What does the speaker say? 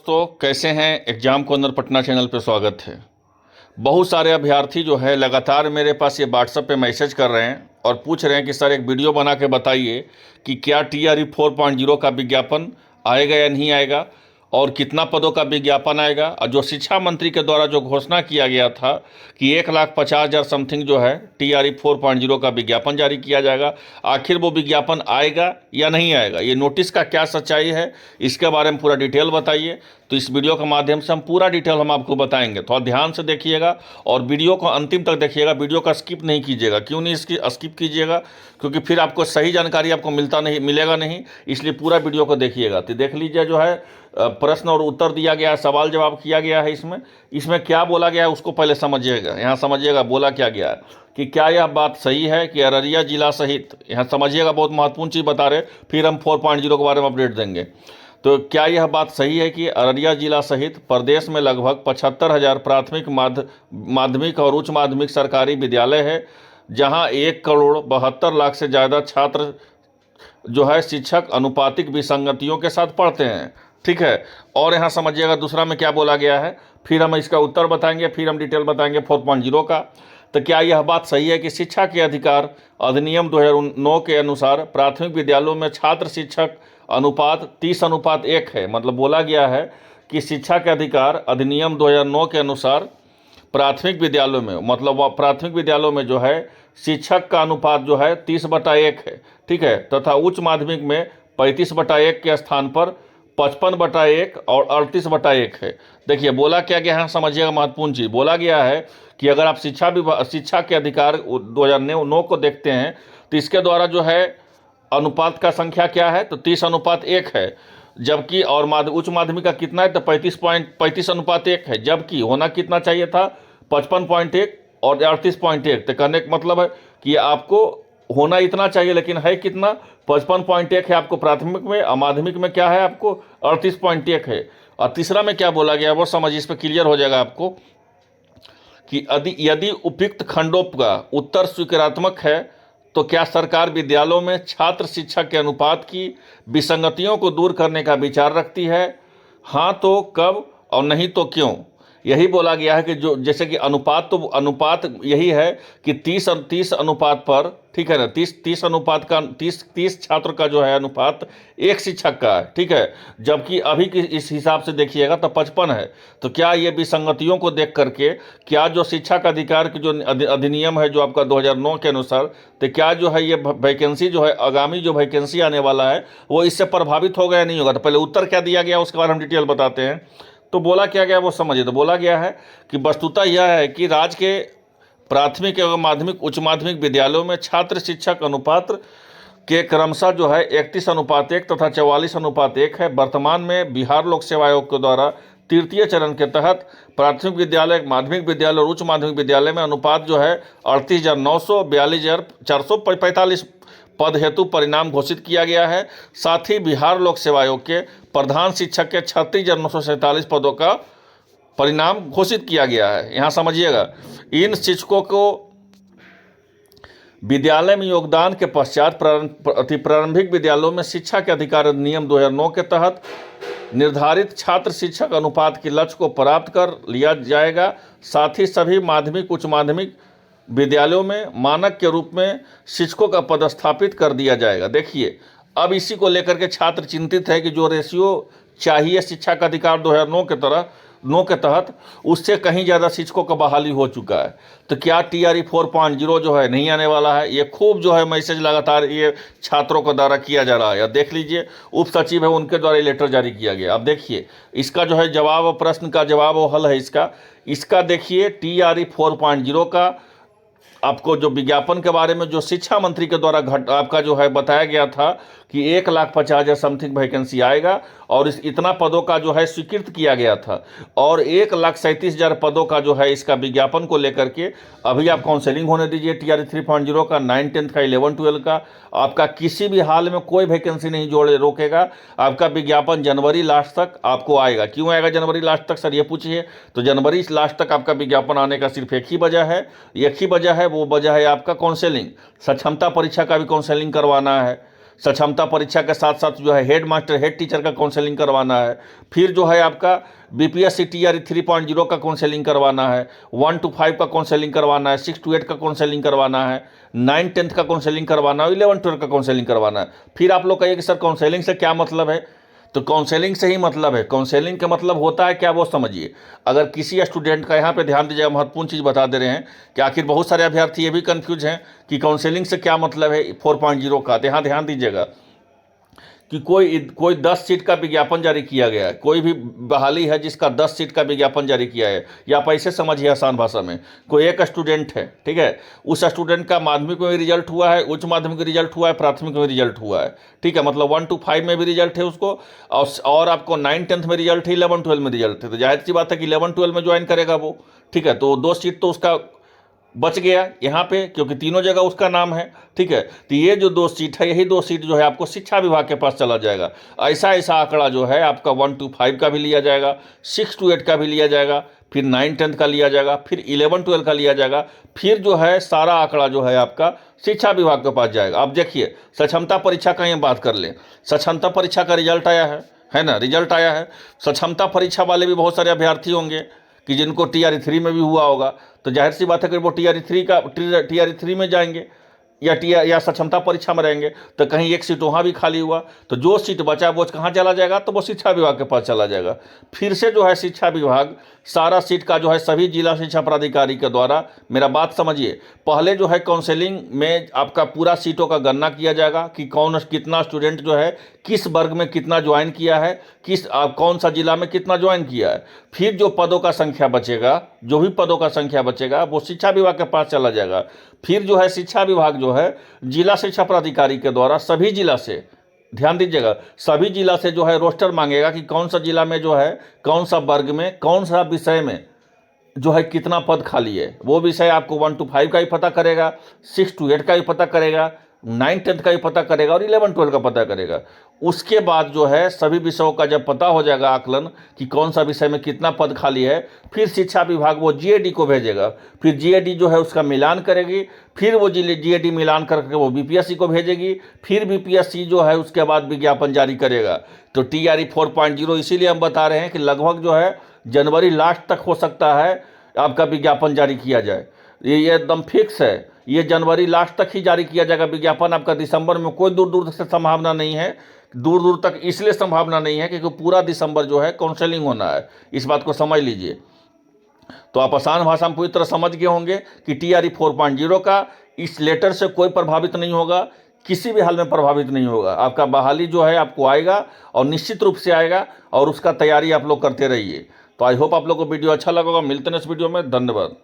तो कैसे हैं। एग्जाम कॉर्नर पटना चैनल पे स्वागत है। बहुत सारे अभ्यर्थी जो है लगातार मेरे पास ये व्हाट्सएप पे मैसेज कर रहे हैं और पूछ रहे हैं कि सर एक वीडियो बना के बताइए कि क्या TRE 4.0 का विज्ञापन आएगा या नहीं आएगा और कितना पदों का विज्ञापन आएगा। और जो शिक्षा मंत्री के द्वारा जो घोषणा किया गया था कि 1,50,000 समथिंग जो है TRE 4.0 का विज्ञापन जारी किया जाएगा, आखिर वो विज्ञापन आएगा या नहीं आएगा, ये नोटिस का क्या सच्चाई है, इसके बारे में पूरा डिटेल बताइए। तो इस वीडियो के माध्यम से हम पूरा डिटेल हम आपको बताएंगे, थोड़ा ध्यान से देखिएगा और वीडियो को अंतिम तक देखिएगा। वीडियो का स्किप नहीं कीजिएगा। क्यों नहीं इसकी स्किप कीजिएगा? क्योंकि फिर आपको सही जानकारी आपको मिलेगा नहीं, इसलिए पूरा वीडियो को देखिएगा। तो देख लीजिए, जो है प्रश्न और उत्तर दिया गया है, सवाल जवाब किया गया है। इसमें क्या बोला गया है उसको पहले समझिएगा। यहाँ समझिएगा बोला क्या गया है कि क्या यह बात सही है कि अररिया जिला सहित, यहाँ समझिएगा बहुत महत्वपूर्ण चीज़ बता रहे, फिर हम 4.0 के बारे में अपडेट देंगे। तो क्या यह बात सही है कि अररिया जिला सहित प्रदेश में लगभग 75,000 प्राथमिक माध्यमिक और उच्च माध्यमिक सरकारी विद्यालय है, जहां 1,72,00,000 से ज़्यादा छात्र जो है शिक्षक अनुपातिक विसंगतियों के साथ पढ़ते हैं। ठीक है। और यहाँ समझिएगा दूसरा में क्या बोला गया है, फिर हम इसका उत्तर बताएंगे, फिर हम डिटेल बताएंगे 4.0 का। तो क्या यह बात सही है कि शिक्षा के अधिकार अधिनियम 2009 के अनुसार प्राथमिक विद्यालयों में छात्र शिक्षक अनुपात 30:1 है। मतलब बोला गया है कि शिक्षा के अधिकार अधिनियम 2009 के अनुसार प्राथमिक विद्यालयों में, मतलब प्राथमिक विद्यालयों में जो है शिक्षक का अनुपात जो है 30/1 है। ठीक है। तथा उच्च माध्यमिक में 35/1 के स्थान पर 55/1 और 38/1 है। देखिए बोला क्या गया है, समझिएगा महत्वपूर्ण चीज़ बोला गया है कि अगर आप शिक्षा के अधिकार 2009 को देखते हैं तो इसके द्वारा जो है अनुपात का संख्या क्या है, तो 30:1 है। जबकि और उच्च माध्यमिक का कितना है, तो 35:1 है। जबकि होना कितना चाहिए था, 55.1 और 38.1। तो कहने का मतलब है कि आपको होना इतना चाहिए, लेकिन है कितना, 55.1 है आपको प्राथमिक में, और माध्यमिक में क्या है आपको 38.1 है। और तीसरा में क्या बोला गया वो समझिए, इस पर क्लियर हो जाएगा आपको कि यदि उपयुक्त खंडों का उत्तर स्वीकारात्मक है तो क्या सरकार विद्यालयों में छात्र शिक्षक के अनुपात की विसंगतियों को दूर करने का विचार रखती है? हाँ तो कब और नहीं तो क्यों? यही बोला गया है कि जो जैसे कि अनुपात यही है कि 30 अनुपात पर, ठीक है ना, 30 अनुपात का 30 छात्र का जो है अनुपात एक शिक्षक का है। ठीक है। जबकि अभी की इस हिसाब से देखिएगा तो 55 है। तो क्या ये विसंगतियों को देख करके क्या जो शिक्षा का अधिकार की जो अधिनियम है जो आपका 2009 के अनुसार, तो क्या जो है ये वैकेंसी जो है आगामी जो वैकेंसी आने वाला है वो इससे प्रभावित होगा या नहीं होगा? तो पहले उत्तर क्या दिया गया उसके बाद हम डिटेल बताते हैं। तो बोला क्या गया वो समझिए। तो बोला गया है कि वस्तुतः यह है कि राज्य के प्राथमिक एवं माध्यमिक उच्च माध्यमिक विद्यालयों में छात्र शिक्षक अनुपात के क्रमशः जो है 31:1 तथा 44:1 है। वर्तमान में बिहार लोक सेवा आयोग के द्वारा तृतीय चरण के तहत प्राथमिक विद्यालय, माध्यमिक विद्यालय और उच्च माध्यमिक विद्यालय में अनुपात जो है 38,900, 42,445 पद हेतु परिणाम घोषित किया गया है। साथ ही बिहार लोक सेवा आयोग के प्रधान शिक्षक के 36,947 पदों का परिणाम घोषित किया गया है। यहाँ समझिएगा, इन शिक्षकों को विद्यालय में योगदान के पश्चात प्रारंभिक विद्यालयों में शिक्षा के अधिकार अधिनियम 2009 के तहत निर्धारित छात्र शिक्षक अनुपात के लक्ष्य को प्राप्त कर लिया जाएगा। साथ ही सभी माध्यमिक उच्च माध्यमिक विद्यालयों में मानक के रूप में शिक्षकों का पदस्थापित कर दिया जाएगा। देखिए अब इसी को लेकर के छात्र चिंतित है कि जो रेशियो चाहिए शिक्षा का अधिकार 2009 के तहत उससे कहीं ज़्यादा शिक्षकों का बहाली हो चुका है। तो क्या TRE 4.0 जो है नहीं आने वाला है? ये खूब जो है मैसेज लगातार ये छात्रों को द्वारा किया जा रहा है। देख लीजिए, उप सचिव है उनके द्वारा ये लेटर जारी किया गया। अब देखिए इसका जो है जवाब और प्रश्न का जवाब और हल है इसका देखिए TRE 4.0 का आपको जो विज्ञापन के बारे में जो शिक्षा मंत्री के द्वारा आपका जो है बताया गया था कि 1,50,000 समथिंग वैकेंसी आएगा और इतना पदों का जो है स्वीकृत किया गया था और 1,37,000 पदों का जो है इसका विज्ञापन को लेकर के अभी आप काउंसलिंग होने दीजिए। TRE 3.0 का 9, 10 का 11, 12 का आपका किसी भी हाल में कोई वैकेंसी नहीं रोकेगा। आपका विज्ञापन जनवरी लास्ट तक आपको आएगा। क्यों आएगा जनवरी लास्ट तक सर, ये पूछिए। तो जनवरी लास्ट तक आपका विज्ञापन आने का सिर्फ एक ही वजह है, वो वजह है आपका काउंसलिंग। सक्षमता परीक्षा का भी काउंसलिंग करवाना है। सक्षमता परीक्षा के साथ साथ जो है हेड मास्टर हेड टीचर का काउंसलिंग करवाना है। फिर जो है आपका बीपीएससी टीआरई 3.0 का काउंसलिंग करवाना है, 1 to 5 का काउंसलिंग करवाना है, 6 to 8 का काउंसलिंग करवाना है, 9-10 का काउंसलिंग करवाना है, 11-12 का काउंसलिंग करवाना है। फिर आप लोग कहिए कि सर काउंसलिंग से क्या मतलब है, तो काउंसलिंग से ही मतलब है। काउंसलिंग का मतलब होता है क्या वो समझिए। अगर किसी स्टूडेंट का, यहाँ पे ध्यान दीजिएगा, महत्वपूर्ण चीज़ बता दे रहे हैं कि आखिर बहुत सारे अभ्यर्थी ये भी कंफ्यूज हैं कि काउंसलिंग से क्या मतलब है 4.0 का। तो यहाँ ध्यान दीजिएगा कि कोई 10 सीट का विज्ञापन जारी किया गया है, कोई भी बहाली है जिसका 10 सीट का विज्ञापन जारी किया है, या आप ऐसे समझिए आसान भाषा में, कोई एक स्टूडेंट है, ठीक है, उस स्टूडेंट का माध्यमिक में भी रिजल्ट हुआ है, उच्च माध्यमिक में रिजल्ट हुआ है, प्राथमिक में रिजल्ट हुआ है, ठीक है, मतलब 1 to 5 में भी रिजल्ट है उसको, और आपको 9-10 में रिजल्ट है, 11-12 में रिजल्ट है, तो जाहिर सी बात है कि 11-12 में ज्वाइन करेगा वो, ठीक है। तो 2 सीट तो उसका बच गया यहाँ पे, क्योंकि तीनों जगह उसका नाम है, ठीक है। तो ये जो 2 सीट है, यही 2 सीट जो है आपको शिक्षा विभाग के पास चला जाएगा। ऐसा आंकड़ा जो है आपका 1 to 5 का भी लिया जाएगा, 6 to 8 का भी लिया जाएगा, फिर 9-10 का लिया जाएगा, फिर 11-12 का लिया जाएगा, फिर जो है सारा आंकड़ा जो है आपका शिक्षा विभाग के पास जाएगा। अब देखिए सक्षमता परीक्षा का ही बात कर लें। सक्षमता परीक्षा का रिजल्ट आया है ना, रिजल्ट आया है। सक्षमता परीक्षा वाले भी बहुत सारे अभ्यर्थी होंगे कि जिनको टीआरई 3 में भी हुआ होगा, तो जाहिर सी बात है कि वो टीआरई 3 में जाएंगे या सक्षमता परीक्षा में रहेंगे, तो कहीं एक सीट वहाँ भी खाली हुआ, तो जो सीट बचा वो कहाँ चला जाएगा, तो वो शिक्षा विभाग के पास चला जाएगा। फिर से जो है शिक्षा विभाग सारा सीट का जो है सभी जिला शिक्षा प्राधिकारी के द्वारा, मेरा बात समझिए, पहले जो है काउंसलिंग में आपका पूरा सीटों का गणना किया जाएगा कि कितना स्टूडेंट जो है किस वर्ग में कितना ज्वाइन किया है, कौन सा जिला में कितना ज्वाइन किया है। फिर जो पदों का संख्या बचेगा, जो भी पदों का संख्या बचेगा वो शिक्षा विभाग के पास चला जाएगा। फिर जो है शिक्षा विभाग जो है जिला शिक्षा प्राधिकारी के द्वारा सभी जिला से, ध्यान दीजिएगा, सभी जिला से जो है रोस्टर मांगेगा कि कौन सा जिला में जो है कौन सा वर्ग में कौन सा विषय में जो है कितना पद खाली है। वो विषय आपको 1 to 5 का ही पता करेगा, 6 to 8 का ही पता करेगा, 9-10 का ही पता करेगा और 11-12 का पता करेगा। उसके बाद जो है सभी विषयों का जब पता हो जाएगा आकलन कि कौन सा विषय में कितना पद खाली है, फिर शिक्षा विभाग वो जीएडी को भेजेगा। फिर जीएडी जो है उसका मिलान करेगी, फिर वो जीएडी मिलान करके वो बीपीएससी को भेजेगी, फिर बीपीएससी जो है उसके बाद विज्ञापन जारी करेगा। तो टीआरई 4.0 इसीलिए हम बता रहे हैं कि लगभग जो है जनवरी लास्ट तक हो सकता है आपका विज्ञापन जारी किया जाए। ये एकदम फिक्स है, ये जनवरी लास्ट तक ही जारी किया जाएगा विज्ञापन। आपका दिसंबर में कोई दूर से संभावना नहीं है, दूर तक इसलिए संभावना नहीं है क्योंकि पूरा दिसंबर जो है काउंसलिंग होना है, इस बात को समझ लीजिए। तो आप आसान भाषा में पूरी तरह समझ गए होंगे कि टीआरई 4.0 का इस लेटर से कोई प्रभावित नहीं होगा, किसी भी हाल में प्रभावित नहीं होगा। आपका बहाली जो है आपको आएगा और निश्चित रूप से आएगा, और उसका तैयारी आप लोग करते रहिए। तो आई होप आप लोग को वीडियो अच्छा लगा होगा। मिलते हैं इस वीडियो में, धन्यवाद।